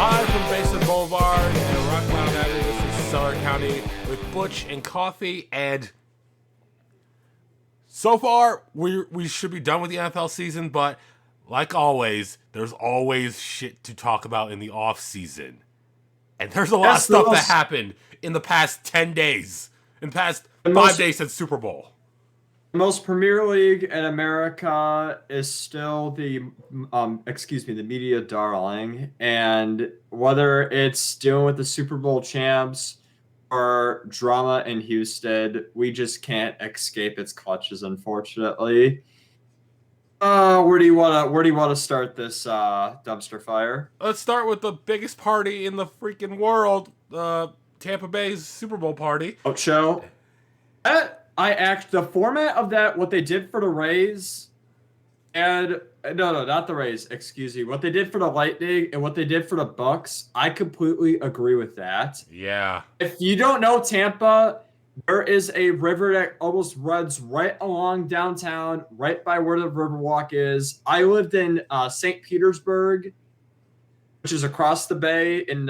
Live from Basin Boulevard and Rock Island Avenue, this is Cellar County with Butch and Coffee. And so far, we should be done with the NFL season, but like always, there's always shit to talk about in the off season. And there's a lot of stuff that happened in the past 10 days, in the past 5 days since Super Bowl. The most Premier League in America is still the media darling. And whether it's dealing with the Super Bowl champs or drama in Houston, we just can't escape its clutches, unfortunately. Where do you want to start this dumpster fire? Let's start with the biggest party in the freaking world, Tampa Bay's Super Bowl party. Show. The format of that, what they did for the Rays, and no, not the Rays, excuse me. What they did for the Lightning and what they did for the Bucks, I completely agree with that. Yeah. If you don't know Tampa, there is a river that almost runs right along downtown, right by where the Riverwalk is. I lived in St. Petersburg, which is across the bay in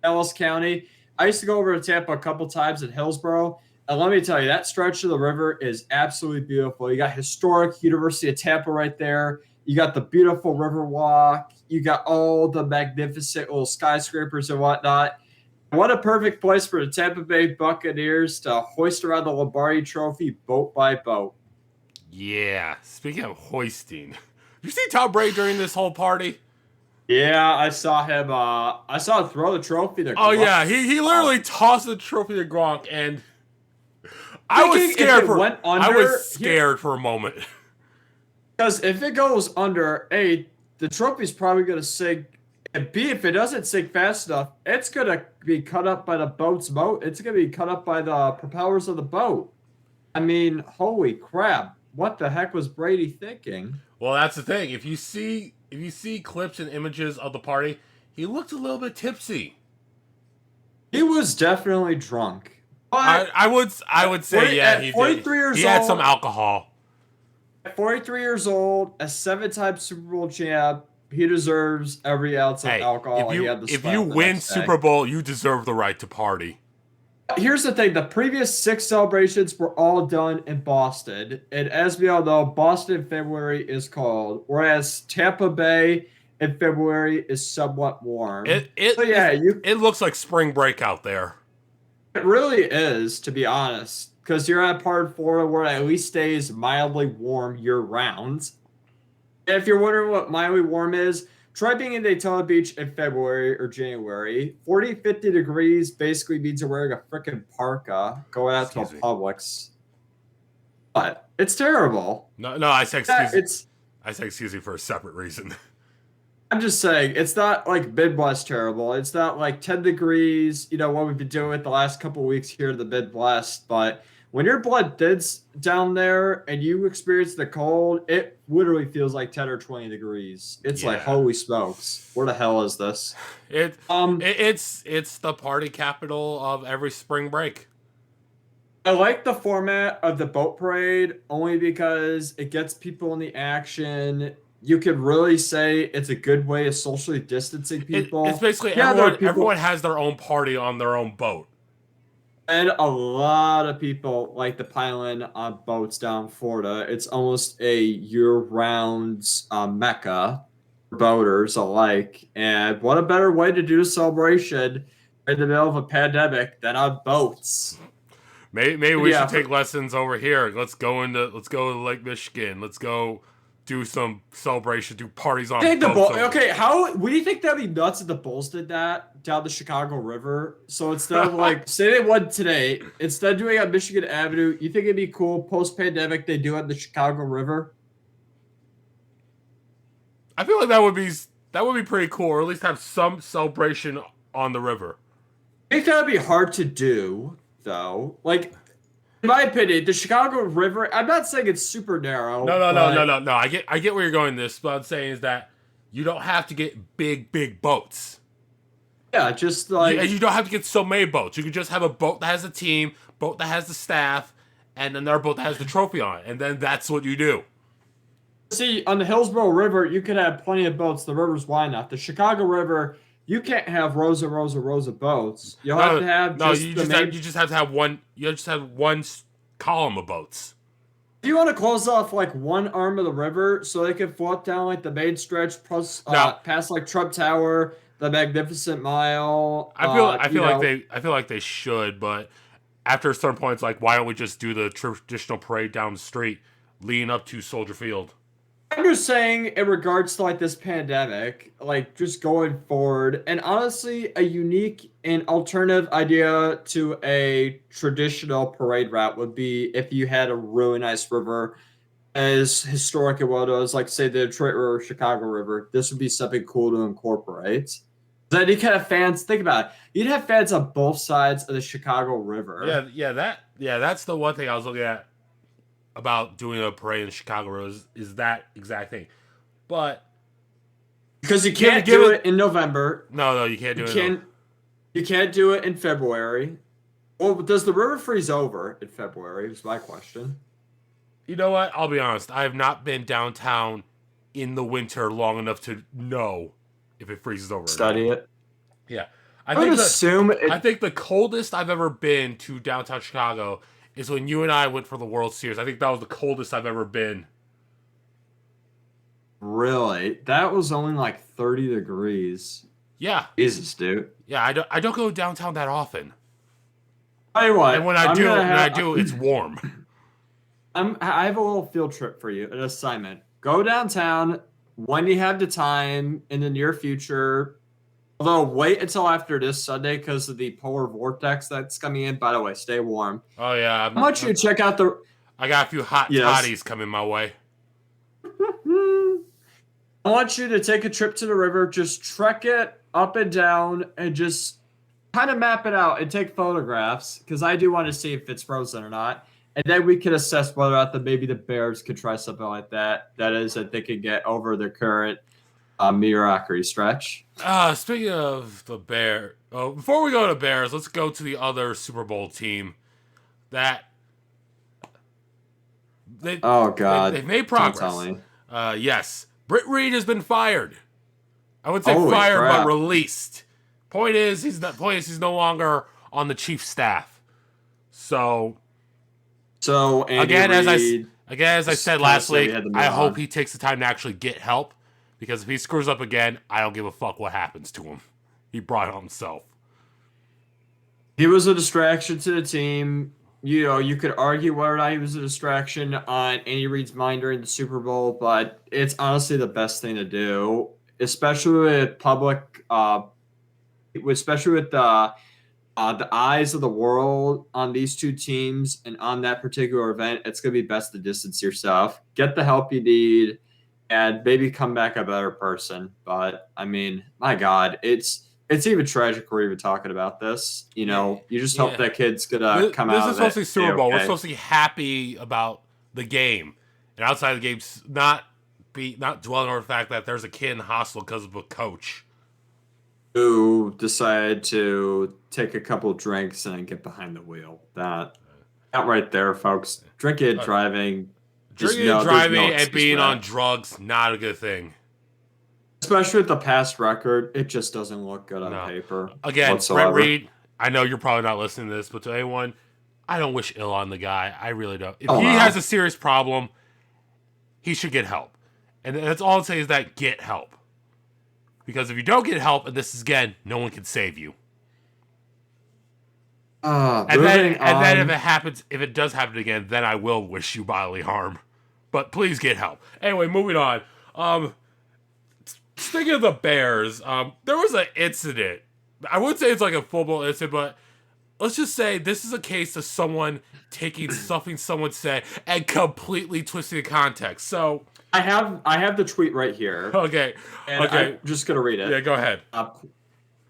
Ellis County. I used to go over to Tampa a couple times in Hillsborough. And let me tell you, that stretch of the river is absolutely beautiful. You got historic University of Tampa right there. You got the beautiful Riverwalk. You got all the magnificent little skyscrapers and whatnot. What a perfect place for the Tampa Bay Buccaneers to hoist around the Lombardi Trophy boat by boat. Yeah. Speaking of hoisting, did you see Tom Brady during this whole party? Yeah, I saw him. I saw him throw the trophy to Gronk. Oh yeah, he literally tossed the trophy to Gronk, and I was scared for a moment. Because if it goes under, A, the trophy's probably going to sink. And B, if it doesn't sink fast enough, it's going to be cut up by the boat's motor. It's going to be cut up by the propellers of the boat. I mean, holy crap. What the heck was Brady thinking? Well, that's the thing. If you see clips and images of the party, he looked a little bit tipsy. He was definitely drunk. I would say, yeah, he did. He had some alcohol. At 43 years old, a 7-time Super Bowl champ, he deserves every ounce of alcohol. If you win Super Bowl, you deserve the right to party. Here's the thing. The previous 6 celebrations were all done in Boston. And as we all know, Boston in February is cold, whereas Tampa Bay in February is somewhat warm. It looks like spring break out there. It really is, to be honest, because you're at a part of Florida where it at least stays mildly warm year-round. And if you're wondering what mildly warm is, try being in Daytona Beach in February or January. 40, 50 degrees basically means you're wearing a freaking parka going out to a Publix. But it's terrible. No, I say excuse me for a separate reason. I'm just saying, it's not like Midwest terrible. It's not like 10 degrees, what we've been doing with the last couple of weeks here in the Midwest. But when your blood thins down there and you experience the cold, it literally feels like 10 or 20 degrees. It's like, holy smokes, where the hell is this? It's the party capital of every spring break. I like the format of the boat parade only because it gets people in the action. You could really say it's a good way of socially distancing people. It's basically everyone has their own party on their own boat. And a lot of people like to pile in on boats down in Florida. It's almost a year-round mecca for boaters alike. And what a better way to do a celebration in the middle of a pandemic than on boats. Maybe we should take lessons over here. Let's go to Lake Michigan. Let's go do some celebration, do parties on boats. Okay, what do you think that'd be nuts if the Bulls did that down the Chicago River? So instead of say they won today, instead of doing it on Michigan Avenue, you think it'd be cool post-pandemic they do it on the Chicago River? I feel like that would be pretty cool, or at least have some celebration on the river. I think that would be hard to do, though. In my opinion, the Chicago River, I'm not saying it's super narrow. No. I get where you're going with this, but I'm saying is that you don't have to get big boats. Yeah, just you don't have to get so many boats. You could just have a boat that has a team, boat that has the staff, and another boat that has the trophy on it, and then that's what you do. See, on the Hillsborough River, you could have plenty of boats. The river's wide enough. The Chicago River, you can't have rows and rows and rows of boats. You'll have No, to have no, just the main. you just have to have one. You just have one column of boats. If you want to close off like one arm of the river so they can float down like the main stretch plus Now, past like Trump Tower, the Magnificent Mile, I feel like they should, but after a certain point, it's like, why don't we just do the traditional parade down the street, leading up to Soldier Field? I'm just saying in regards to like this pandemic, like just going forward, and honestly, a unique and alternative idea to a traditional parade route would be if you had a really nice river as historic and well as like say the Detroit River, Chicago River. This would be something cool to incorporate. Then you could have fans. Think about it. You'd have fans on both sides of the Chicago River. That's the one thing I was looking at about doing a parade in Chicago is that exact thing. But because you can't do it in November. No, you can't do it. You can't do it in February. Well, does the river freeze over in February? Is my question. You know what? I'll be honest. I have not been downtown in the winter long enough to know if it freezes over. Study it. Yeah. I think the coldest I've ever been to downtown Chicago is when you and I went for the World Series. I think that was the coldest I've ever been. Really? That was only like 30 degrees. Yeah. Jesus, dude. Yeah, I don't go downtown that often. Tell you what. And when I do, it's warm. I have a little field trip for you, an assignment. Go downtown when you have the time in the near future. Although, wait until after this Sunday because of the polar vortex that's coming in. By the way, stay warm. Oh, yeah. I want you to check out the... I got a few hot toddies coming my way. I want you to take a trip to the river, just trek it up and down, and just kind of map it out and take photographs because I do want to see if it's frozen or not. And then we can assess whether or not maybe the Bears could try something like that. That is, that they could get over their current mediocrity stretch. Speaking of the Bears, before we go to Bears, let's go to the other Super Bowl team that they've made progress. Yes, Britt Reed has been fired. I would say fired, but released. Point is, he's no longer on the chief staff. So again, as I said last week, I hope he takes the time to actually get help. Because if he screws up again, I don't give a fuck what happens to him. He brought it on himself. He was a distraction to the team. You know, you could argue whether or not he was a distraction on Andy Reid's mind during the Super Bowl, but it's honestly the best thing to do, especially with public, especially with the eyes of the world on these two teams and on that particular event. It's going to be best to distance yourself, get the help you need, and maybe come back a better person. But I mean, my God, it's even tragic we're even talking about this. You know, you just hope that kid's gonna come out of it. This is supposed to be Super Bowl. We're supposed to be happy about the game, and outside the game, not dwelling on the fact that there's a kid in the hospital because of a coach who decided to take a couple drinks and get behind the wheel. That right there, folks. Drinking, driving and being on drugs, not a good thing. Especially with the past record, it just doesn't look good on paper. Again, whatsoever. Brett Reed, I know you're probably not listening to this, but to anyone, I don't wish ill on the guy. I really don't. If he has a serious problem, he should get help. And that's all I'd say is that get help. Because if you don't get help, and this is again, no one can save you. And then if it does happen again, then I will wish you bodily harm. But please get help. Anyway, moving on. Speaking of the Bears, there was an incident. I wouldn't say it's like a full-blown incident, but let's just say this is a case of someone taking something someone said and completely twisting the context. So I have the tweet right here. Okay. I'm just gonna read it. Yeah, go ahead.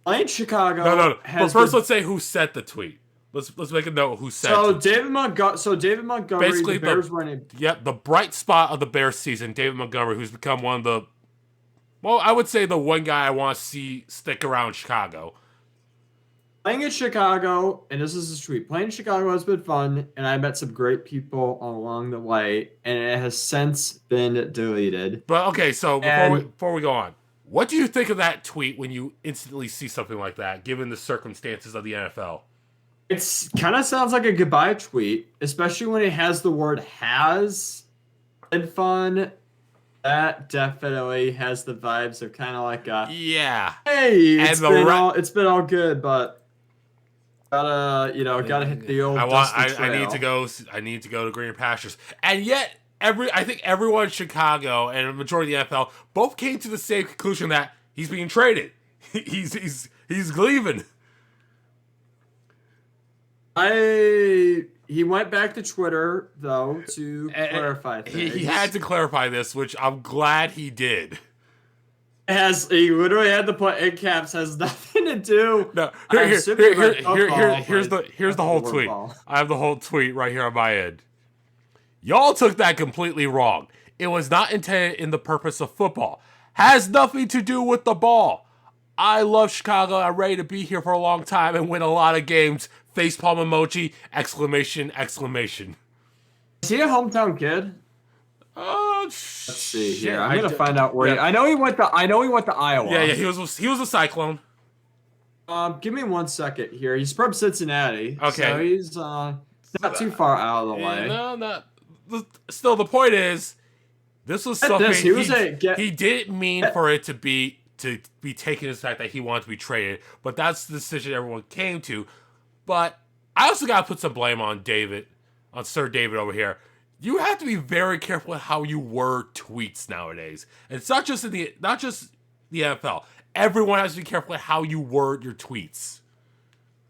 Playing Chicago. No. But first, let's say who sent the tweet. Let's make a note who sent it. David Montgomery. Basically, the Bears running. Yep, the bright spot of the Bears season, David Montgomery, who's become one of the. Well, I would say the one guy I want to see stick around Chicago. Playing in Chicago, and this is his tweet, playing in Chicago has been fun, and I met some great people along the way, and it has since been deleted. But, okay, so before we go on, What do you think of that tweet when you instantly see something like that, given the circumstances of the NFL? It's kind of sounds like a goodbye tweet, especially when it has the word "has" in fun. That definitely has the vibes of kind of like a Yeah. hey, And it's been all good, but gotta hit the old dusty trail. I need to go to greener pastures. And yet I think everyone in Chicago and a majority of the NFL both came to the same conclusion that he's being traded. he's leaving. He went back to Twitter though to clarify things. He had to clarify this, which I'm glad he did. He literally had to put in caps, has nothing to do. No, here's the whole tweet. I have the whole tweet right here on my end. Y'all took that completely wrong. It was not intended in the purpose of football. Has nothing to do with the ball. I love Chicago. I'm ready to be here for a long time and win a lot of games. Facepalm emoji! Exclamation! Exclamation! Is he a hometown kid? Let's see here. I'm gonna find out where. I know he went to Iowa. Yeah. He was a Cyclone. Give me 1 second here. He's from Cincinnati. Okay. So he's not too far out of the way. No, not. Still, the point is, this was something he didn't mean for it to be taken as the fact that he wanted to be traded, but that's the decision everyone came to. But I also got to put some blame on Sir David over here. You have to be very careful with how you word tweets nowadays. And it's not just the NFL. Everyone has to be careful with how you word your tweets.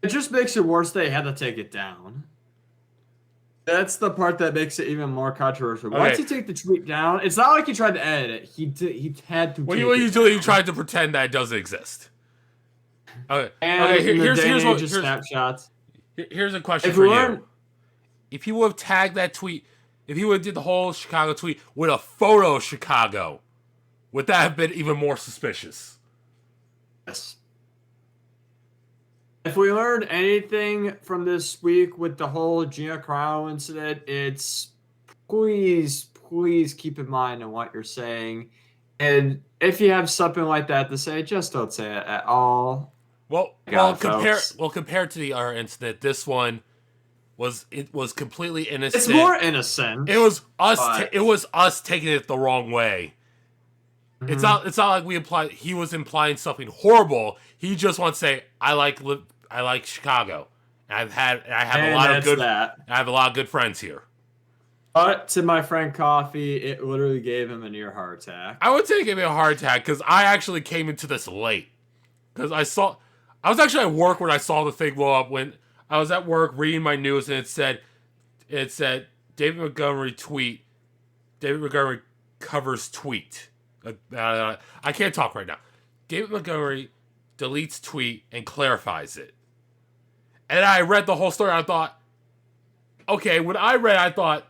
It just makes it worse they had to take it down. That's the part that makes it even more controversial. Okay. Once you take the tweet down, it's not like he tried to edit it. He had to. You tried to pretend that it doesn't exist. Okay. Here's snapshots. Here's a question for you. If you would have tagged that tweet, if you would have did the whole Chicago tweet with a photo of Chicago, would that have been even more suspicious? Yes. If we learned anything from this week with the whole Gina Carano incident, it's please keep in mind on what you're saying. And if you have something like that to say, just don't say it at all. Compared to the other incident, this one was completely innocent. It's more innocent. It was us taking it the wrong way. Mm-hmm. It's not like he was implying something horrible. He just wants to say I like Chicago. I have a lot of good friends here. But to my friend Coffee, it literally gave him a near heart attack. I would say it gave me a heart attack because I actually came into this late. Because I was actually at work when I saw the thing blow up. When I was at work reading my news and it said David Montgomery covers tweet. I can't talk right now. David Montgomery deletes tweet and clarifies it. And I read the whole story and I thought, okay, when I read it, I thought,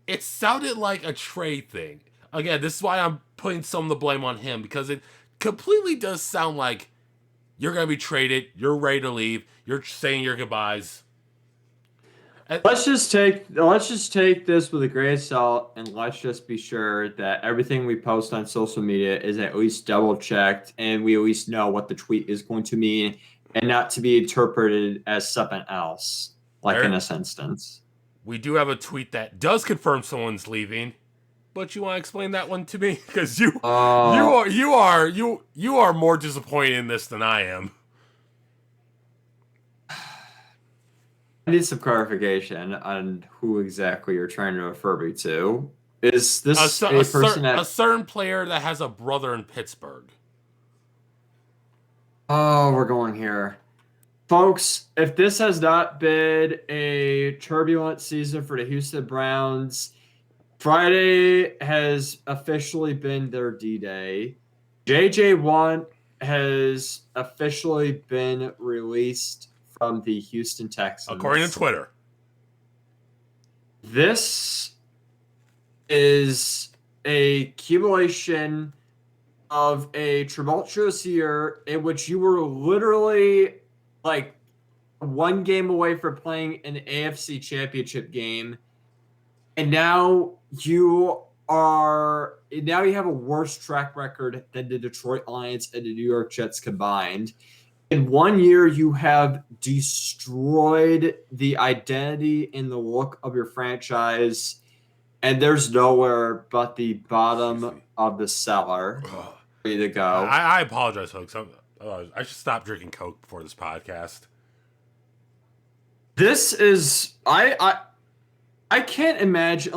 it sounded like a trade thing. Again, this is why I'm putting some of the blame on him, because it completely does sound like you're going to be traded, you're ready to leave, you're saying your goodbyes. Let's just take this with a grain of salt, and let's just be sure that everything we post on social media is at least double checked, and we at least know what the tweet is going to mean, and not to be interpreted as something else, like in this instance. We do have a tweet that does confirm someone's leaving, but you want to explain that one to me? Because you are more disappointed in this than I am. I need some clarification on who exactly you're trying to refer me to. Is this a certain player that has a brother in Pittsburgh? Oh, we're going here. Folks, if this has not been a turbulent season for the Houston Browns, Friday has officially been their D-Day. J.J. Watt has officially been released from the Houston Texans. According to Twitter. This is a accumulation of a tumultuous year in which you were literally like one game away from playing an AFC championship game. And now you you have a worse track record than the Detroit Lions and the New York Jets combined. In 1 year, you have destroyed the identity and the look of your franchise, and there's nowhere but the bottom of the cellar ready to go. I apologize, folks. I should stop drinking Coke before this podcast. This is I can't imagine.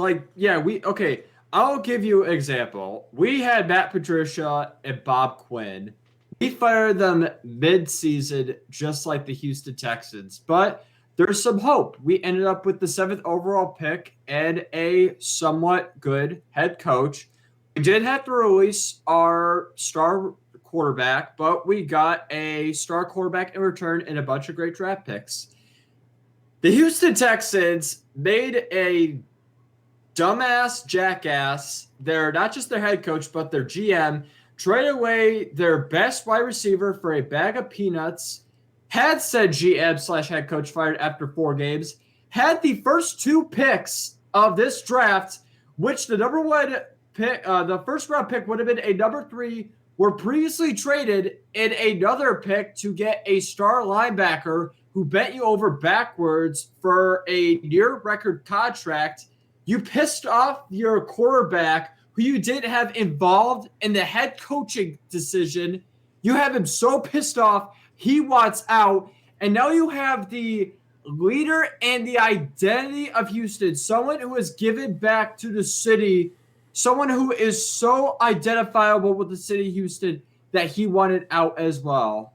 I'll give you an example. We had Matt Patricia and Bob Quinn. We fired them mid-season, just like the Houston Texans. But there's some hope. We ended up with the 7th overall pick and a somewhat good head coach. We did have to release our star quarterback, but we got a star quarterback in return and a bunch of great draft picks. The Houston Texans made a dumbass jackass. They're not just their head coach, but their GM. Trade away their best wide receiver for a bag of peanuts. Had said GM/head coach fired after 4 games. Had the first 2 picks of this draft, which the number 1 pick, the first round pick would have been a number 3, were previously traded in another pick to get a star linebacker who bent you over backwards for a near record contract. You pissed off your quarterback, who you didn't have involved in the head coaching decision. You have him so pissed off, he wants out. And now you have the leader and the identity of Houston, someone who has given back to the city, someone who is so identifiable with the city of Houston that he wanted out as well.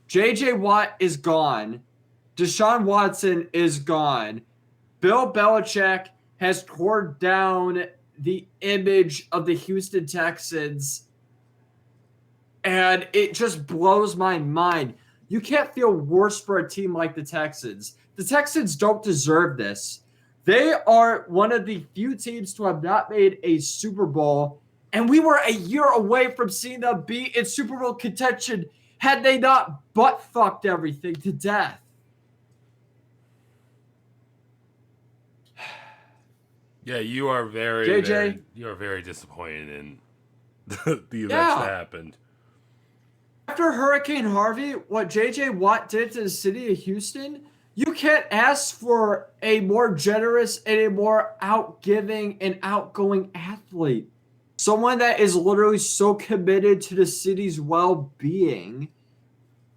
J.J. Watt is gone. Deshaun Watson is gone. Bill Belichick has torn down the image of the Houston Texans, and it just blows my mind. You can't feel worse for a team like the Texans. The Texans don't deserve this. They are one of the few teams to have not made a Super Bowl, and we were a year away from seeing them be in Super Bowl contention had they not butt-fucked everything to death. Yeah, you are very, JJ, you are very disappointed in the events that happened. After Hurricane Harvey, what J.J. Watt did to the city of Houston, you can't ask for a more generous and a more outgiving and outgoing athlete. Someone that is literally so committed to the city's well-being.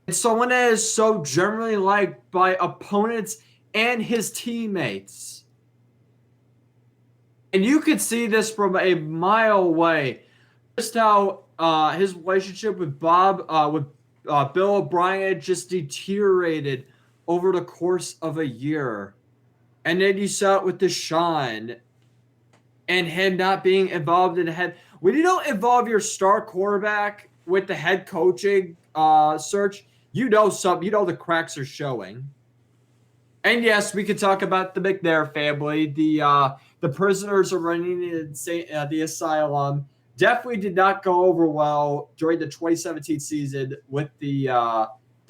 And someone that is so generally liked by opponents and his teammates. And you could see this from a mile away. Just how his relationship with Bill O'Brien just deteriorated over the course of a year. And then you saw it with Deshaun and him not being involved in the head. When you don't involve your star quarterback with the head coaching search, you know the cracks are showing. And yes, we could talk about the McNair family. The prisoners are running in the asylum. Definitely did not go over well during the 2017 season with the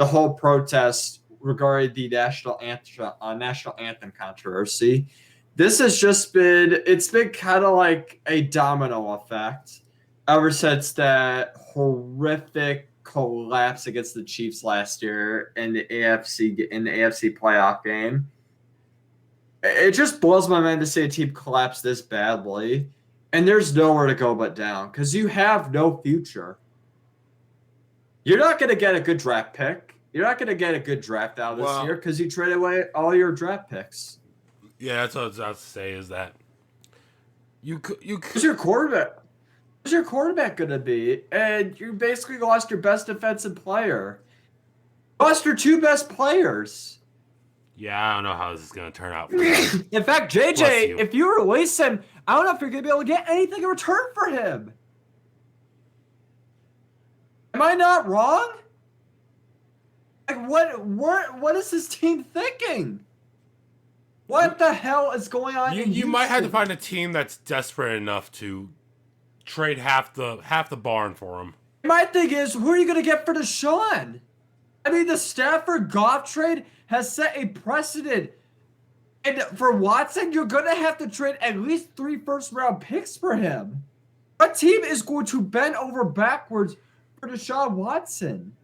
whole protest regarding the national anthem controversy. This has just been kind of like a domino effect ever since that horrific collapse against the Chiefs last year in the AFC playoff game. It just blows my mind to see a team collapse this badly, and there's nowhere to go but down because you have no future. You're not going to get a good draft pick. You're not going to get a good draft out this year because you traded away all your draft picks. Yeah, that's what I was about to say is that you could. Who's your quarterback? Who's your quarterback going to be? And you basically lost your best defensive player. Lost your 2 best players. Yeah, I don't know how this is going to turn out. In fact, JJ, if you release him, I don't know if you're going to be able to get anything in return for him. Am I not wrong? Like, what is this team thinking? What the hell is going on? You might have to find a team that's desperate enough to trade half the barn for him. My thing is, who are you going to get for Deshaun? I mean, the Stafford Goff trade has set a precedent And for Watson, you're going to have to trade at least 3 first-round picks for him. What team is going to bend over backwards for Deshaun Watson?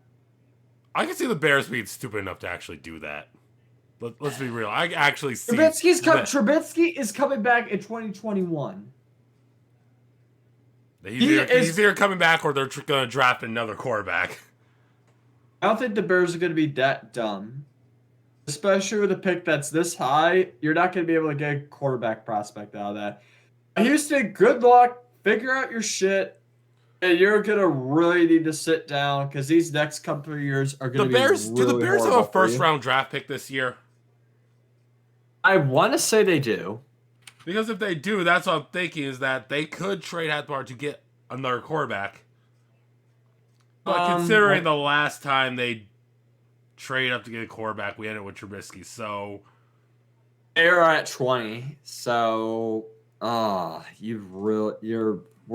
I can see the Bears being stupid enough to actually do that. Let's be real. I actually see Trubisky is coming back in 2021. He's either coming back or they're going to draft another quarterback. I don't think the Bears are going to be that dumb. Especially with a pick that's this high, you're not going to be able to get a quarterback prospect out of that. Houston, good luck. Figure out your shit. And you're going to really need to sit down because these next couple of years are going to be really Do the Bears have a first-round draft pick this year? I want to say they do. Because if they do, that's what I'm thinking, is that they could trade Hathbar to get another quarterback. But considering the last time they trade up to get a quarterback, we ended with Trubisky, so they're at 20. So, we're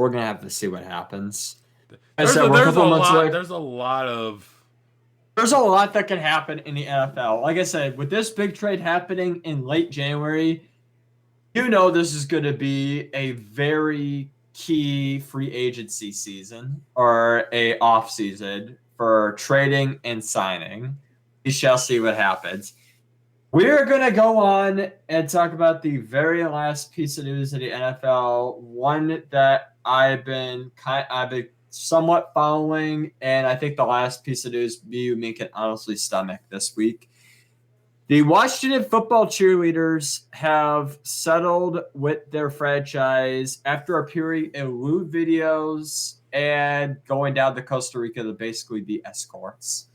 gonna have to see what happens. There's a lot that can happen in the NFL. Like I said, with this big trade happening in late January, this is going to be a very key free agency season or a off season for trading and signing. We shall see what happens. We're going to go on and talk about the very last piece of news in the NFL, one that I've been somewhat following, and I think the last piece of news me can honestly stomach this week. The Washington football cheerleaders have settled with their franchise after appearing in lewd videos and going down to Costa Rica to basically be escorts.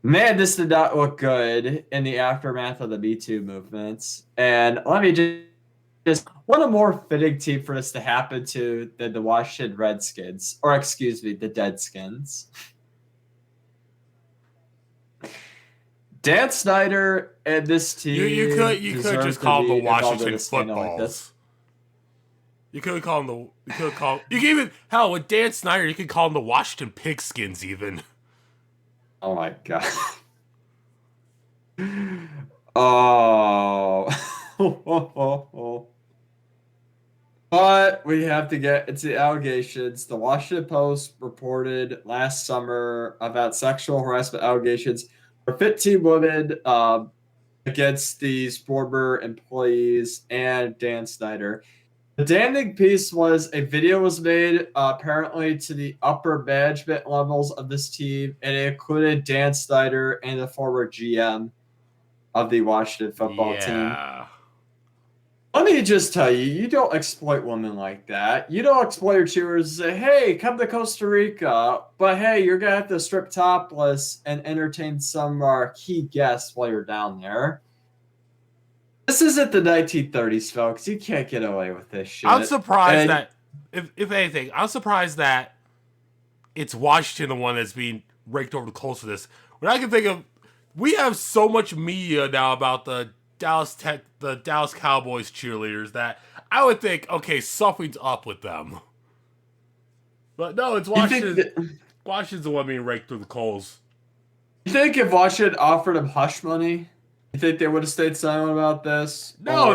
Man, this did not look good in the aftermath of the Me Too movements. And let me just what a more fitting team for this to happen to than the Washington Redskins, or excuse me, the Deadskins. Dan Snyder and this team. You could just call them the Washington Footballs. You could call them You could even with Dan Snyder. You could call them the Washington Pigskins even. Oh my god. Oh. But we have to get into the allegations. The Washington Post reported last summer about sexual harassment allegations for 15 women against these former employees and Dan Snyder. The damning piece was a video was made apparently to the upper management levels of this team, and it included Dan Snyder and the former GM of the Washington football team. Let me just tell you, you don't exploit women like that. You don't exploit your cheerleaders and say, hey, come to Costa Rica, but hey, you're going to have to strip topless and entertain some key guests while you're down there. This isn't the 1930s, folks. You can't get away with this shit. I'm surprised that, if anything, I'm surprised that it's Washington the one that's being raked over the coals for this. When I can think of, we have so much media now about the Dallas Cowboys cheerleaders that I would think, okay, something's up with them. But no, it's Washington. Washington's the one being raked through the coals. You think if Washington offered him hush money, you think they would have stayed silent about this? No,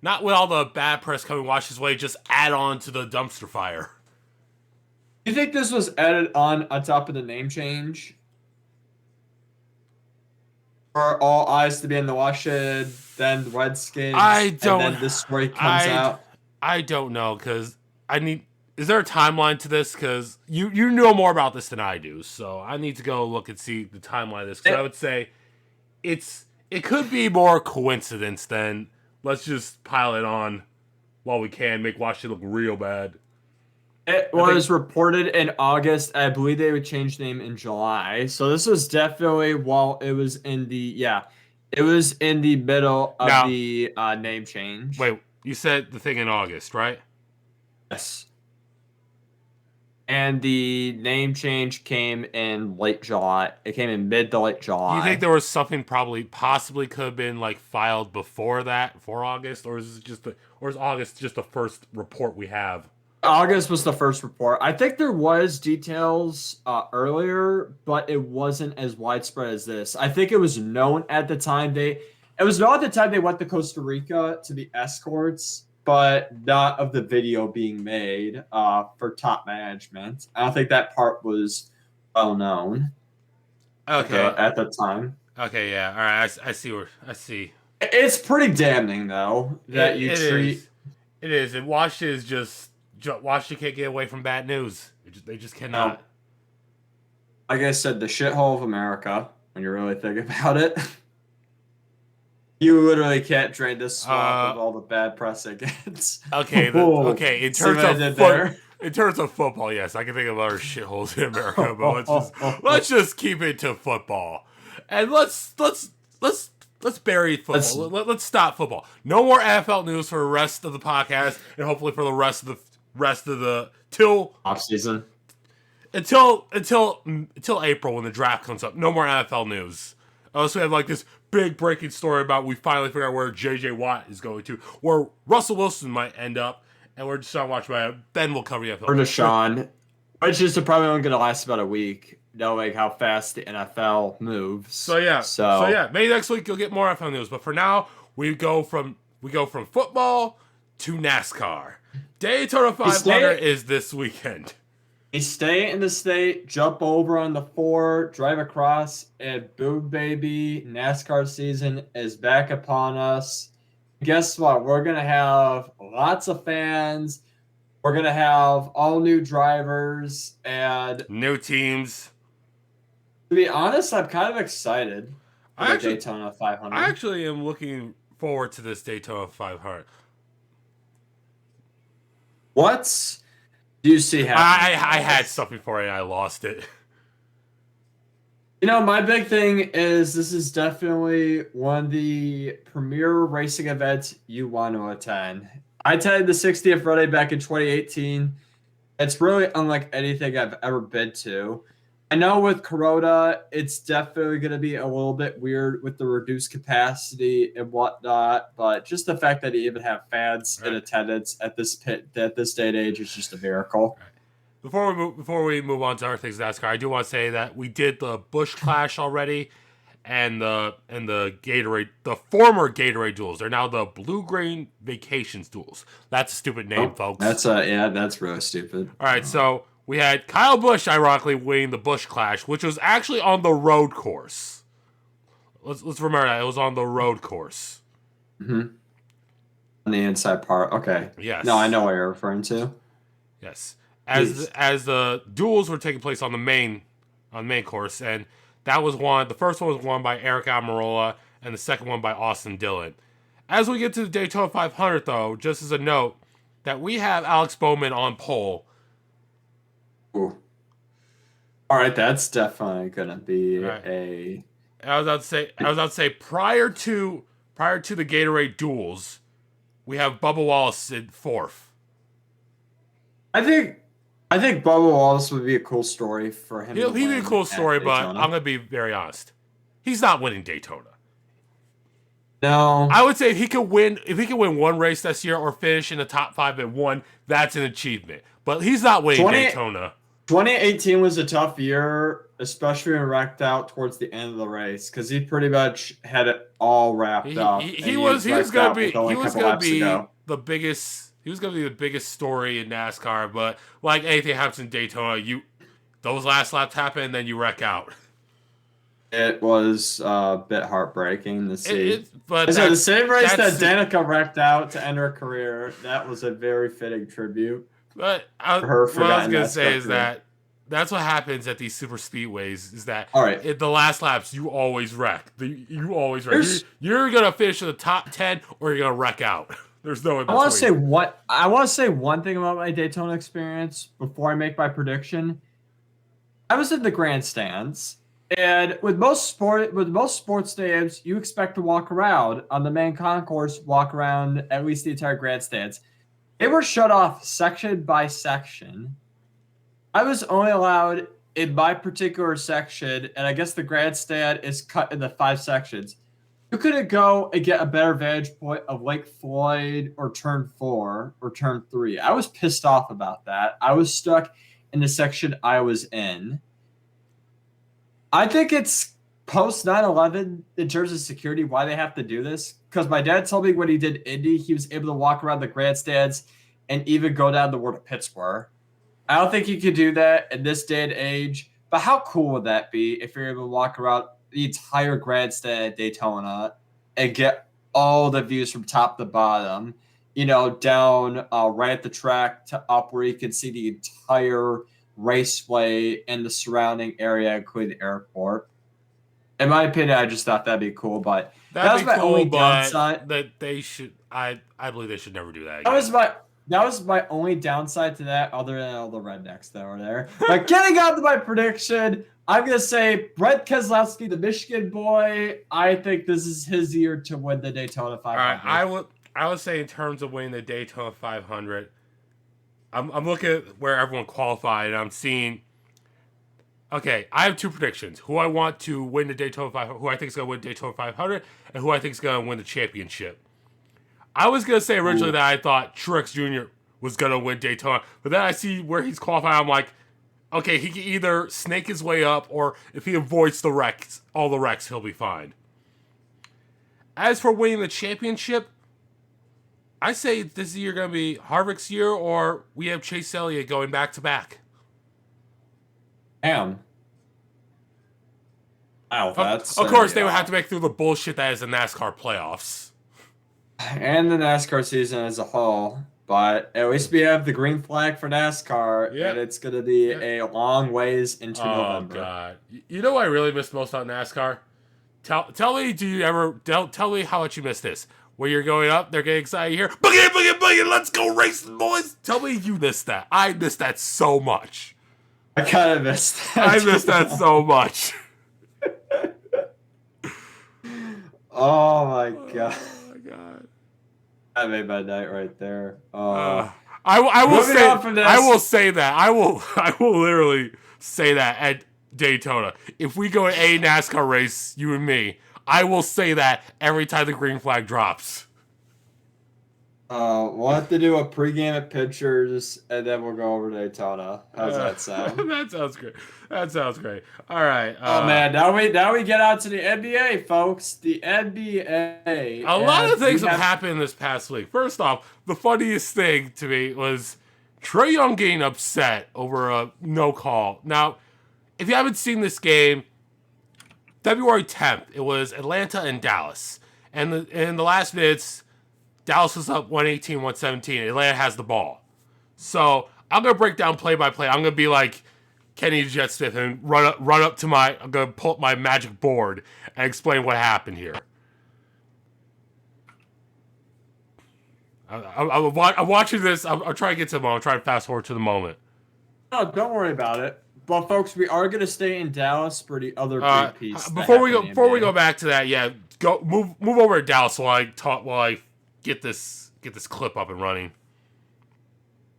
not with all the bad press coming Washington's way. Just add on to the dumpster fire. You think this was added on top of the name change? For all eyes to be in the Washington, then the Redskins, and then this story comes out? I don't know, because is there a timeline to this? Because you know more about this than I do, so I need to go look and see the timeline of this. Because I would say it could be more coincidence than let's just pile it on while we can, make Washington look real bad. It was reported in August. I believe they would change the name in July. So this was definitely while it was in the it was in the middle of the name change. Wait, you said the thing in August, right? Yes. And the name change came in late July. It came in mid to late July. You think there was something possibly could have been filed before August, or is August just the first report we have? August was the first report. I think there was details earlier, but it wasn't as widespread as this. I think it was known at the time they went to Costa Rica to be escorts, but not of the video being made for top management. I don't think that part was well known Okay. at the time. Okay. Yeah. All right. I see where I see. It's pretty damning though that you It treat. is. It is. And Washington is Washington can't get away from bad news. They just cannot. Like I said, the shithole of America. When you really think about it. You literally can't drain this swamp of all the bad press it gets. Okay, okay. In terms of football, yes, I can think of other shitholes in America, but let's just keep it to football, and let's bury football. Let's stop football. No more NFL news for the rest of the podcast, and hopefully for the rest of the till off season until April when the draft comes up. No more NFL news. Unless we have like this big breaking story about we finally figured out where J.J. Watt is going to, where Russell Wilson might end up, and we're just trying to watch about it. Then we'll cover the NFL. Or Deshaun, which is probably only going to last about a week, knowing how fast the NFL moves. So yeah, maybe next week you'll get more NFL news. But for now, we go from football to NASCAR. Daytona 500 is this weekend. You stay in the state, jump over on the 4, drive across, and boom, baby, NASCAR season is back upon us. Guess what? We're going to have lots of fans. We're going to have all new drivers and new teams. To be honest, I'm kind of excited for the Daytona 500. I actually am looking forward to this Daytona 500. What do you see happening? I had stuff before and I lost it. You know, my big thing is this is definitely one of the premier racing events you want to attend. I attended the 60th Friday back in 2018. It's really unlike anything I've ever been to. I know with Corona, it's definitely going to be a little bit weird with the reduced capacity and whatnot, but just the fact that you even have fans in attendance at this day and age is just a miracle. Before we move on to other things NASCAR, I do want to say that we did the Busch Clash already, and the Gatorade, the former Gatorade duels. They're now the Blue Green Vacations duels. That's a stupid name, folks. That's really stupid. All right, so we had Kyle Busch, ironically, winning the Busch Clash, which was actually on the road course. Let's remember that. It was on the road course. Mm-hmm. On the inside part. Okay. Yes. No, I know what you're referring to. Yes. As the duels were taking place on the main course, and that was won. The first one was won by Eric Almirola, and the second one by Austin Dillon. As we get to the Daytona 500, though, just as a note, that we have Alex Bowman on pole. Ooh. All right, that's definitely gonna be a. I was about to say prior to the Gatorade duels, we have Bubba Wallace in fourth. I think Bubba Wallace would be a cool story for him. He'd be a cool story, but I'm gonna be very honest. He's not winning Daytona. No, I would say if he could win one race this year or finish in the top 5 at one, that's an achievement. But he's not winning Daytona. 2018 was a tough year, especially when wrecked out towards the end of the race, because he pretty much had it all wrapped up. He was gonna be the biggest story in NASCAR. But like anything happens in Daytona, those last laps happen and then you wreck out. It was a bit heartbreaking to see. But the same race that Danica wrecked out to end her career, that was a very fitting tribute. But what I was going to say is that's what happens at these super speedways is that at the last laps, you always wreck. You always wreck. You're going to finish in the top 10 or you're going to wreck out. There's no in between. I want to say one thing about my Daytona experience before I make my prediction. I was in the grandstands. And with most sports stadiums, you expect to walk around on the main concourse, walk around at least the entire grandstands. They were shut off section by section. I was only allowed in my particular section, and I guess the grandstand is cut into 5 sections. You couldn't go and get a better vantage point of Lake Floyd or Turn 4 or Turn 3. I was pissed off about that. I was stuck in the section I was in. I think it's post 9/11 in terms of security why they have to do this. Because my dad told me when he did Indy, he was able to walk around the grandstands and even go down to where the pits were. I don't think you could do that in this day and age. But how cool would that be if you're able to walk around the entire grandstand at Daytona and get all the views from top to bottom? Down right at the track to up where you can see the entire raceway and the surrounding area, including the airport. In my opinion, I just thought that'd be cool, but that was That'd be my cool, only but downside. that they should. I believe they should never do that That again. was my only downside to that, other than all the rednecks that were there. But getting on to my prediction, I'm gonna say Brent Keselowski, the Michigan boy. I think this is his year to win the Daytona 500. All right, I would say in terms of winning the Daytona 500, I'm looking at where everyone qualified, and I'm seeing. Okay, I have two predictions: who I want to win the Daytona 500, who I think is going to win Daytona 500, and who I think is going to win the championship. I was going to say originally that I thought Truex Jr. was going to win Daytona, but then I see where he's qualified. I'm like, okay, he can either snake his way up, or if he avoids the wrecks, all the wrecks, he'll be fine. As for winning the championship, I say this year going to be Harvick's year, or we have Chase Elliott going back to back. Damn. Oh, that's of course, they would have to make through the bullshit that is the NASCAR playoffs. And the NASCAR season as a whole. But at least we have the green flag for NASCAR, and it's going to be a long ways into November. Oh, God. You know what I really miss most about NASCAR? Tell me, tell me how much you miss this. Where you're going up, they're getting excited here. Boogie, boogie, boogie, let's go racing, boys. Tell me you missed that. I missed that so much. I kind of missed that. I missed that so much. Oh, my God. Oh, my God. That made my night right there. I will say I will say that. I will literally say that at Daytona. If we go to a NASCAR race, you and me, I will say that every time the green flag drops. We'll have to do a pregame at Pictures, and then we'll go over to Daytona. How's that sound? That sounds great. That sounds great. All right. Oh man, now we get out to the NBA, folks. The NBA. A lot of things have happened this past week. First off, the funniest thing to me was Trae Young getting upset over a no call. Now, if you haven't seen this game, February 10th, it was Atlanta and Dallas, and in the last minutes, Dallas was up 118-117. Atlanta has the ball. So I'm going to break down play by play. I'm going to be like Kenny Jet Smith and run up to I'm going to pull up my magic board and explain what happened here. I'm watching this. I'm trying to get to the moment. I'm trying to fast forward to the moment. Oh, don't worry about it. But folks, we are going to stay in Dallas for the other big piece. Before we go back to that, yeah, move over to Dallas while I get this clip up and running.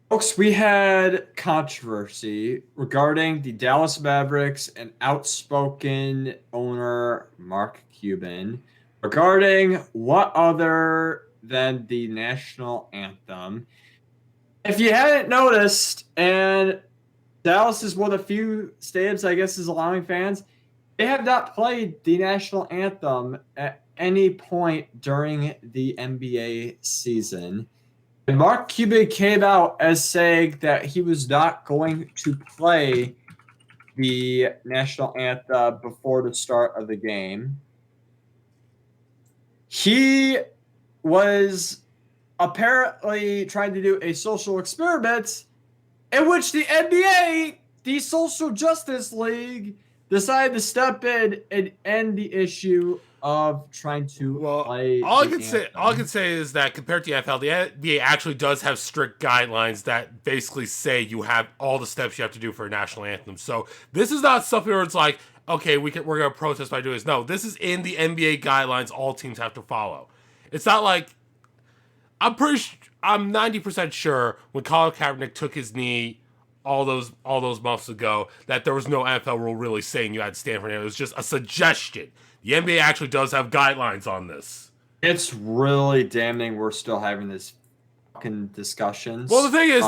Folks, we had controversy regarding the Dallas Mavericks and outspoken owner Mark Cuban regarding what other than the national anthem. If you hadn't noticed, and Dallas is one of the few stadiums I guess is allowing fans, they have not played the national anthem at any point during the NBA season. And Mark Cuban came out as saying that he was not going to play the national anthem before the start of the game. He was apparently trying to do a social experiment in which the NBA, the Social Justice League, decided to step in and end the issue of trying to play. All I can say is that compared to the NFL, the NBA actually does have strict guidelines that basically say you have all the steps you have to do for a national anthem. So this is not something where it's like, okay, we're going to protest by doing this. No, this is in the NBA guidelines all teams have to follow. It's not like I'm 90% sure when Colin Kaepernick took his knee all those months ago that there was no NFL rule really saying you had to stand for it. It was just a suggestion. The NBA actually does have guidelines on this. It's really damning we're still having this fucking discussions. Well, the thing is,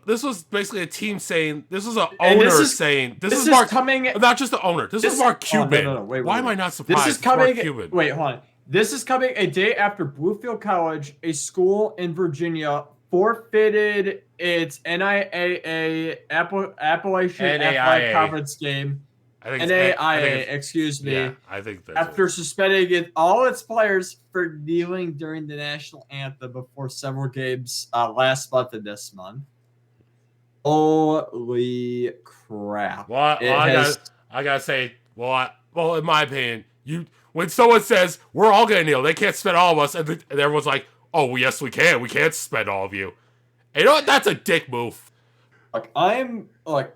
this was basically a team saying, this was an owner saying, this is Mark, coming, not just the owner. This is Mark Cuban. No, wait, why am I not surprised? This is coming. Wait, hold on. This is coming a day after Bluefield College, a school in Virginia, forfeited its NIAA Appalachian Athletic Conference game. Excuse me. Yeah, I think that's after suspending all its players for kneeling during the national anthem before several games last month and this month. Holy crap! Well, I gotta say, well, in my opinion, when someone says we're all gonna kneel, they can't suspend all of us, and everyone's like, oh, well, yes, we can. We can't suspend all of you. And you know what? That's a dick move.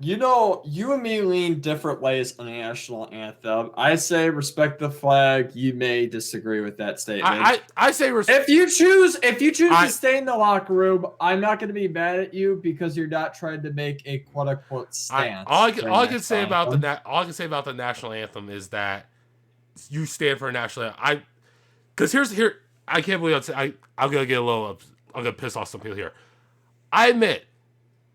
You and me lean different ways on the national anthem. I say respect the flag. You may disagree with that statement. I say respect. If you choose to stay in the locker room, I'm not going to be mad at you because you're not trying to make a quote unquote stance. All I can say about the national anthem is that you stand for a national anthem. Because I can't believe I'm gonna get I'm gonna piss off some people here. I admit,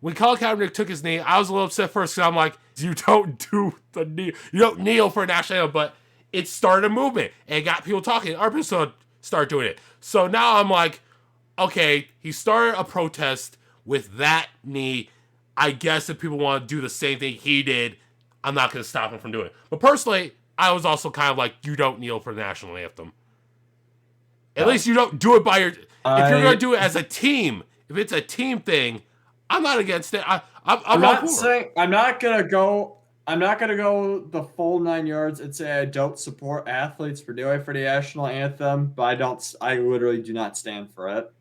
when Colin Kaepernick took his knee, I was a little upset first because I'm like, you don't do the knee, you don't kneel for a national anthem, but it started a movement and it got people talking. Our people start doing it. So now I'm like, okay, he started a protest with that knee. I guess if people want to do the same thing he did, I'm not going to stop him from doing it. But personally, I was also kind of like, you don't kneel for the national anthem. At least you don't do it by your. If you're going to do it as a team, if it's a team thing, I'm not against it. I'm not saying I'm not gonna go the full 9 yards and say I don't support athletes for doing for the national anthem, but I literally do not stand for it.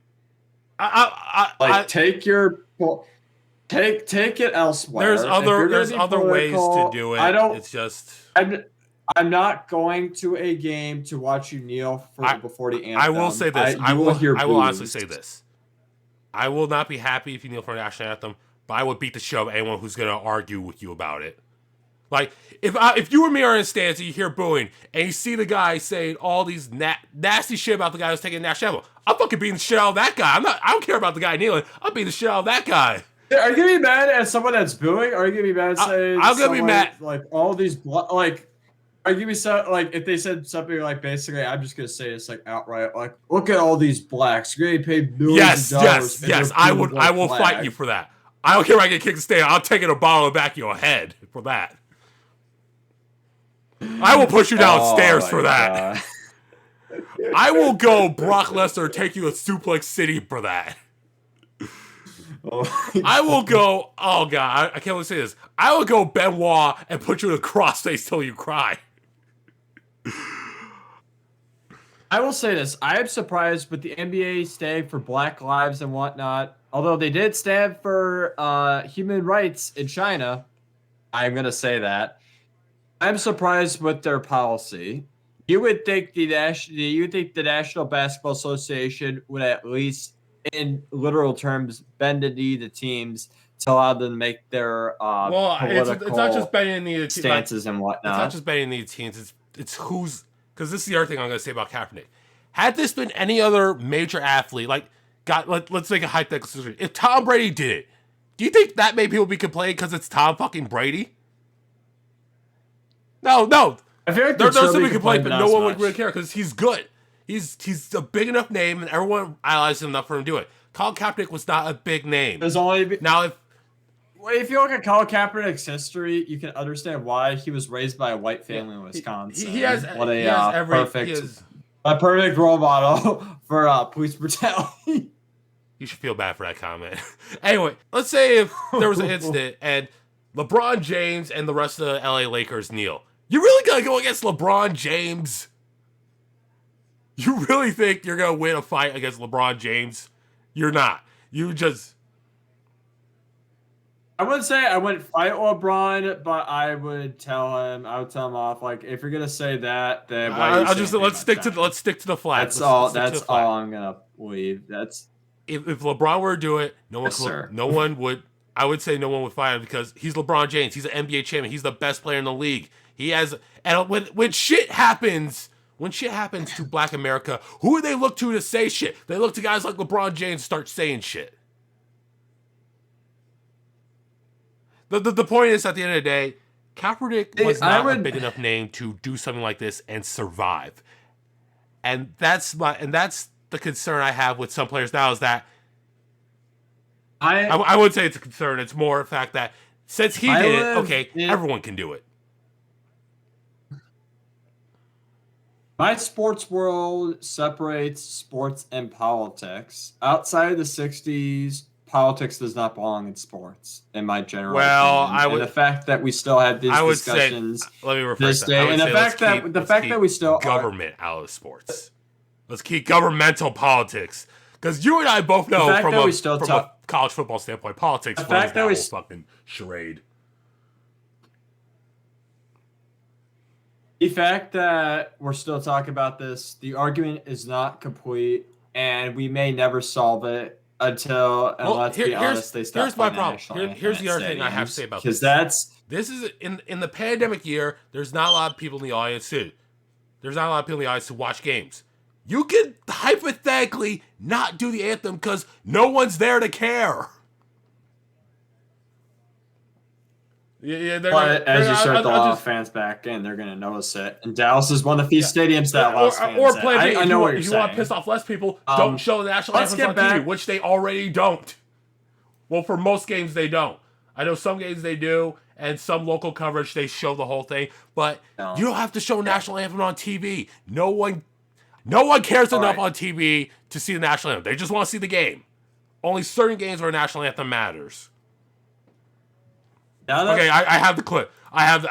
Take it elsewhere. There's other ways to do it. It's just I'm not going to a game to watch you kneel before the anthem. I will say this. I will honestly say this. I will not be happy if you kneel for a national anthem, but I would beat the shit out of anyone who's going to argue with you about it. Like, if you or me are in a stance and you hear booing, and you see the guy saying all these nasty shit about the guy who's taking a national anthem, I'm fucking beating the shit out of that guy. I don't care about the guy kneeling. I'm beating the shit out of that guy. Are you going to be mad at someone that's booing? Or are you going to be mad at saying I'm going to be mad. Like, all these, like... Are you if they said something like basically, I'm just gonna say it's like outright like, look at all these blacks, you're getting paid millions of dollars. Yes. I will fight you for that. I don't care if I get kicked the stand. I'll take it a bottle back of your head for that. I will push you downstairs for that. I will go Brock Lesnar take you to Suplex City for that. I will go. Oh god, I can't really say this. I will go Benoit and put you in a crossface till you cry. I will say this. I am surprised with the NBA staying for Black Lives and whatnot. Although they did stand for human rights in China. I'm going to say that. I'm surprised with their policy. You would think the National Basketball Association would at least, in literal terms, bend the knee to teams to allow them to make their political it's not just bending the knee stances and whatnot. It's not just bending the teams. It's who's, because this is the other thing I'm going to say about Kaepernick. Had this been any other major athlete, let's make a hypothetical situation. If Tom Brady did it, do you think that made people be complaining because it's Tom fucking Brady? No. I feel like there's some people complaining, but no one would really care because he's good. He's a big enough name, and everyone idolizes him enough for him to do it. Colin Kaepernick was not a big name. If you look at Colin Kaepernick's history, you can understand why he was raised by a white family in Wisconsin. He has a perfect role model for police brutality. You should feel bad for that comment. Anyway, let's say if there was an incident and LeBron James and the rest of the LA Lakers kneel. You really gonna go against LeBron James? You really think you're gonna win a fight against LeBron James? You're not. You just... I wouldn't say I wouldn't fight LeBron, but I would tell him off. Like, if you're gonna say that, then let's stick to the flag. That's all I'm gonna leave. That's if LeBron were to do it, no one would I would say no one would fight him because he's LeBron James. He's an NBA champion. He's the best player in the league. He has, and when shit happens to Black America, who do they look to say shit? They look to guys like LeBron James start saying shit. The point is, at the end of the day, Kaepernick was not a big enough name to do something like this and survive. And that's the concern I have with some players now is that I wouldn't say it's a concern. It's more a fact that since he did it, okay, everyone can do it. My sports world separates sports and politics. Outside of the 60s, politics does not belong in sports, in my general opinion. And the fact that we still have these discussions let me rephrase that. And the fact that we still government out of sports. Let's keep governmental politics. Because you and I both know from a college football standpoint, politics runs that whole fucking charade. The fact that we're still talking about this, the argument is not complete, and we may never solve it until, let's be honest, they stop playing the national anthem. Here's the other thing I have to say about this. Because this is in the pandemic year, there's not a lot of people in the audience too. There's not a lot of people in the audience to watch games. You can hypothetically not do the anthem because no one's there to care. Yeah, but as you start to allow fans back in, they're going to notice it. And Dallas is one of the few stadiums that allows fans in. I know what you're saying. If you want to piss off less people, don't show the national anthem on TV, which they already don't. Well, for most games, they don't. I know some games they do, and some local coverage, they show the whole thing. But you don't have to show national anthem on TV. No one cares enough on TV to see the national anthem. They just want to see the game. Only certain games where national anthem matters. Okay, I have the clip. I have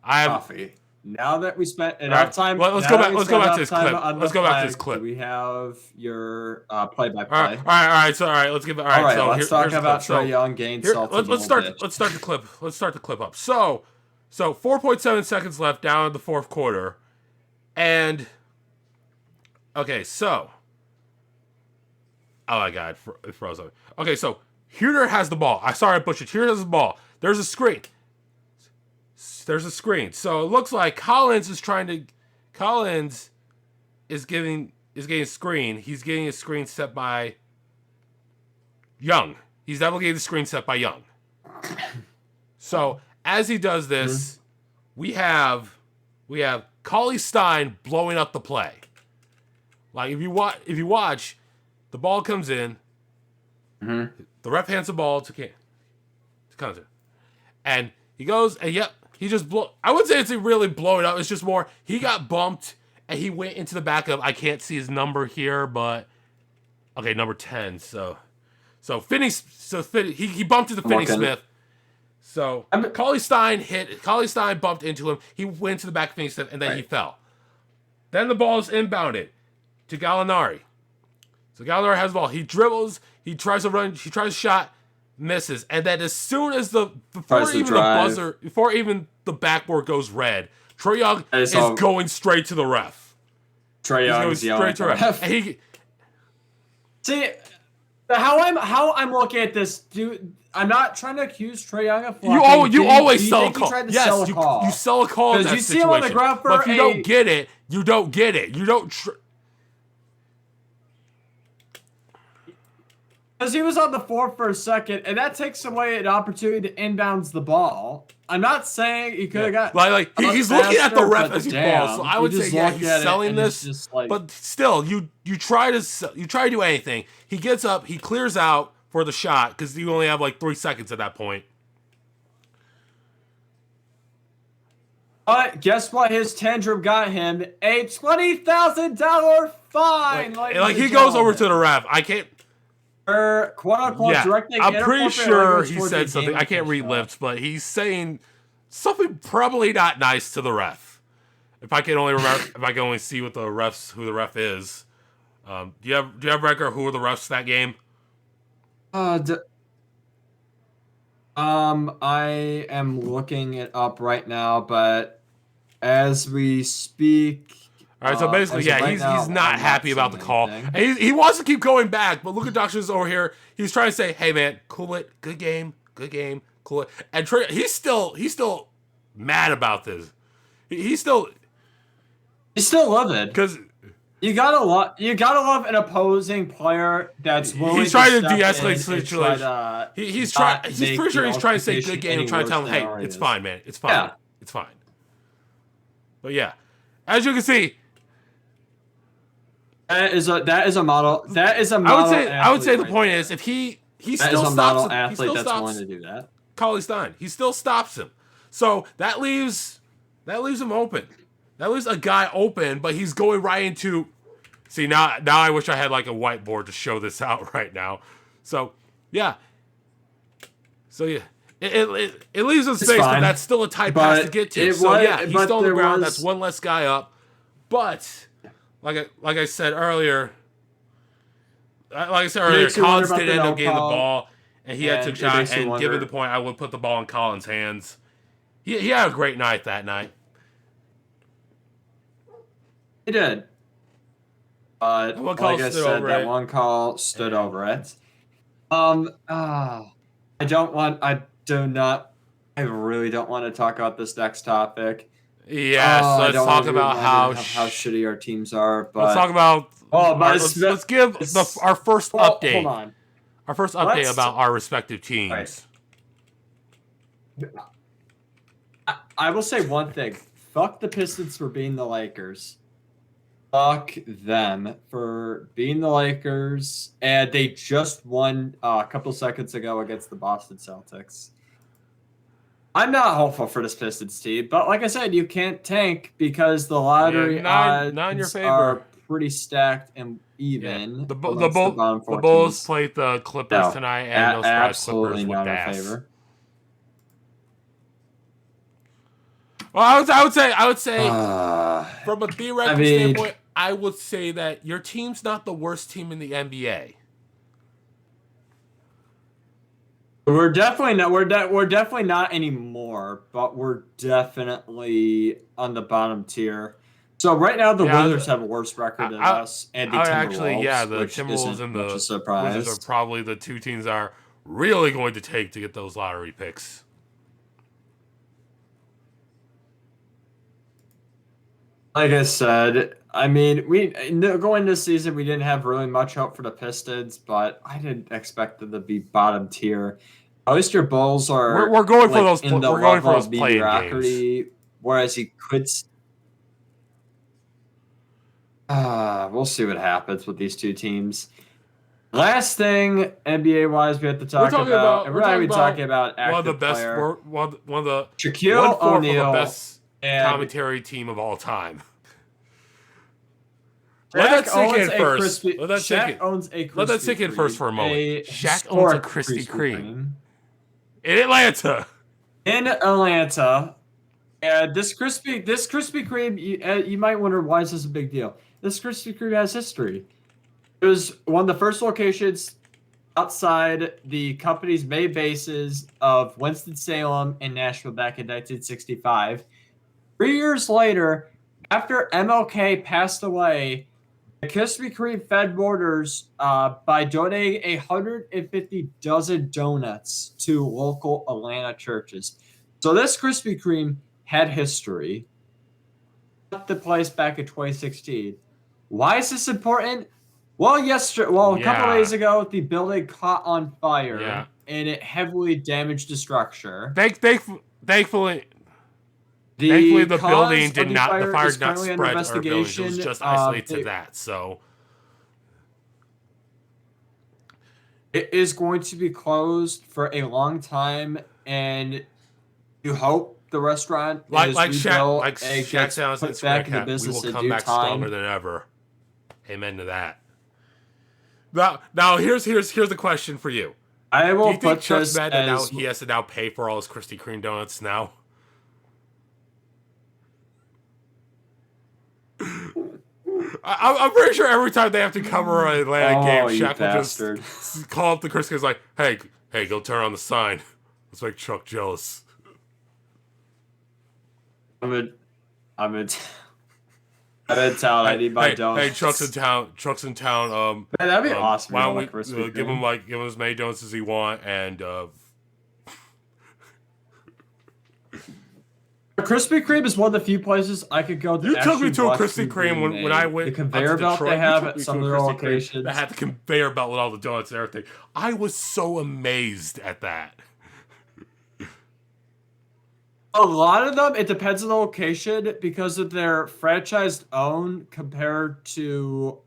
coffee. Now that we spent enough time, let's go back to this clip. Let's go back to this clip. We have your play-by-play. All right. So let's give it. All right. So let's talk about Trae Young gained salty. Let's start the clip. Let's start the clip up. So 4.7 seconds left down in the fourth quarter, and okay, so oh my god, it froze up. Okay, so Huter has the ball. I butchered. Huter has the ball. There's a screen. So it looks like Collins is getting a screen. He's getting a screen set by Young. He's definitely getting the screen set by Young. So as he does this, we have Cauley Stein blowing up the play. Like if you watch, the ball comes in. The ref hands the ball to Conte. And he goes, and he just I wouldn't say it's really blowing up. It's just more, he got bumped, and he went into the back of, I can't see his number here, but, okay, number 10. So he bumped into Finney Smith. So Cauley Stein bumped into him. He went to the back of Finney Smith, and then he fell. Then the ball is inbounded to Gallinari. So Gallinari has the ball. He dribbles. He tries to run. He tries a shot, misses. And then as soon as before even the backboard goes red, Trae Young is going straight to the ref. Trae Young is straight to the ref. And see how I'm looking at this, dude. I'm not trying to accuse Trae Young of flunking. You always sell a call. Yes, you sell a call in that you see him on the ground but if you don't get it, you don't get it. You don't. Because he was on the floor for a second, and that takes away an opportunity to inbounds the ball. I'm not saying he could have got he's looking at the ref as he falls. So I would say he's selling this, but still, you try to do anything. He gets up, he clears out for the shot because you only have like 3 seconds at that point. But guess what? His tantrum got him a $20,000 fine. Like he goes over to the ref. I can't. Quote unquote directing. I'm pretty sure he said something. I can't read lips, but he's saying something probably not nice to the ref. If I can only see who the ref is. Do you have record who were the refs that game? I am looking it up right now, but as we speak, All right, so basically, yeah, right he's now, not I'm happy about the seeing call. anything. And he wants to keep going back, but Luka Doncic's over here. He's trying to say, "Hey, man, cool it, good game, cool it." And he's still mad about this. He's still livid. because You gotta love an opposing player that's willing he's trying to step de-escalate in the and try situation. to He's not pretty make sure the he's trying to say good altercation game any and trying to worse tell him, than it "Hey, already it's is. fine, man, it's fine, Yeah. it's fine." But yeah, as you can see, That is a model. That is a model. I would say the right point there. is if he That still is a stops model him, he athlete still that's stops willing to do that. Cauley Stein. He still stops him. So that leaves him open. That leaves a guy open, but he's going right into. See, now I wish I had like a whiteboard to show this out right now. So yeah. It leaves him space, but that's still a tight pass to get to. So yeah, he's still on the ground. That's one less guy up. But like I said earlier, Collins did end up getting the ball, and he had took shot. And given the point, I would put the ball in Collins' hands. He had a great night that night. He did. But like I said, that one call stood over it. I really don't want to talk about this next topic. Yes, let's talk about how shitty our teams are. But let's talk about. Let's give our first update. Hold on. Our first update about our respective teams. Right. I will say one thing. Fuck the Pistons for being the Lakers. Fuck them for being the Lakers. And they just won a couple seconds ago against the Boston Celtics. I'm not hopeful for this Pistons team, but like I said, you can't tank because the lottery odds not in your favor. Are pretty stacked and even. Yeah. The Bulls played the Clippers tonight, and no surprise, Clippers with gas. Well, I would say, from a theoretical standpoint, I would say that your team's not the worst team in the NBA. We're definitely not. We're definitely not anymore, but we're definitely on the bottom tier. So right now the Wizards have a worse record than us, and the Timberwolves. The Timberwolves and the Wizards are probably the two teams that are really going to take to get those lottery picks. Like I said, I mean, going this season, we didn't have really much hope for the Pistons, but I didn't expect them to be bottom tier. At least your Bulls are. We're going for those. We're going for those playing games. Whereas you could. We'll see what happens with these two teams. Last thing, NBA wise, we have to talk about. We're talking about one of the best. One of the Shaquille O'Neal, the best commentary team of all time. Let that sink in first. Let that sink in first for a moment. Shaq owns a Krispy Kreme. In Atlanta. And this Krispy Kreme, you might wonder, why is this a big deal? This Krispy Kreme has history. It was one of the first locations outside the company's main bases of Winston-Salem and Nashville back in 1965. 3 years later, after MLK passed away, the Krispy Kreme fed borders by donating 150 dozen donuts to local Atlanta churches. So this Krispy Kreme had history. The place back in 2016. Why is this important? Well, a couple days ago, the building caught on fire, and it heavily damaged the structure. Thankfully, the building did not. The fire did not spread our buildings. It was just isolated to that. So it is going to be closed for a long time, and you hope the restaurant like Shaq sounds put back in the business. We will come back stronger than ever. Amen to that. Now here's the question for you. I will. Do you think Chuck's mad that now he has to now pay for all his Krispy Kreme donuts now? I'm pretty sure every time they have to cover an Atlanta game, Shaq will just call up the Krispy Kreme's like, hey, go turn on the sign. Let's make Chuck jealous. I'm in town. I need my donuts. Hey, Truck's in town. Truck's in town. Man, that'd be awesome. Why don't we give him as many donuts as he want and Krispy Kreme is one of the few places I could go. You took me to a Krispy Kreme when I went. The conveyor belt Detroit, they have at some of their locations. That had the conveyor belt with all the donuts and everything. I was so amazed at that. A lot of them, it depends on the location because of their franchised owned compared to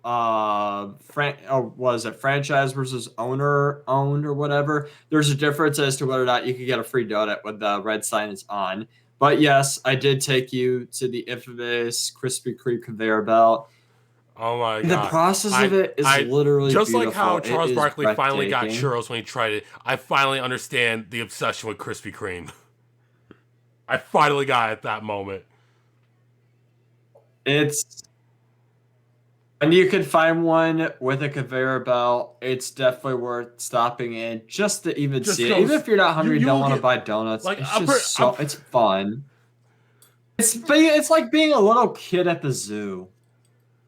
franchise versus owner owned or whatever. There's a difference as to whether or not you can get a free donut when the red sign is on. But yes, I did take you to the infamous Krispy Kreme conveyor belt. Oh my god! The process of it is literally just beautiful. Like how Charles Barkley finally got churros when he tried it. I finally understand the obsession with Krispy Kreme. I finally got it at that moment. It's when you can find one with a conveyor belt, it's definitely worth stopping in just to even see it. Even if you're not hungry, you don't want to buy donuts. Like, it's fun. It's like being a little kid at the zoo.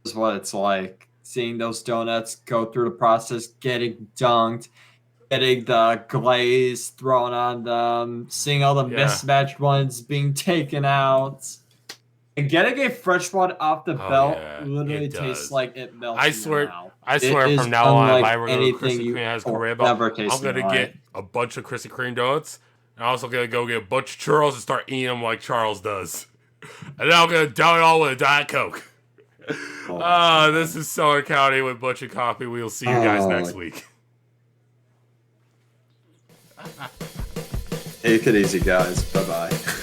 Is what it's like. Seeing those donuts go through the process, getting dunked, getting the glaze thrown on them, seeing all the mismatched ones being taken out, and getting a fresh one off the belt literally tastes like it melts. I swear from now on, if I ever go to Krispy Kreme has Korea belt, I'm gonna get a bunch of Krispy Kreme donuts. I'm also gonna go get a bunch of churros and start eating them like Charles does, and then I'm gonna down it all with a Diet Coke. This is Cellar County with Butch and Coffee. We'll see you guys next week. Take it easy, guys. Bye-bye.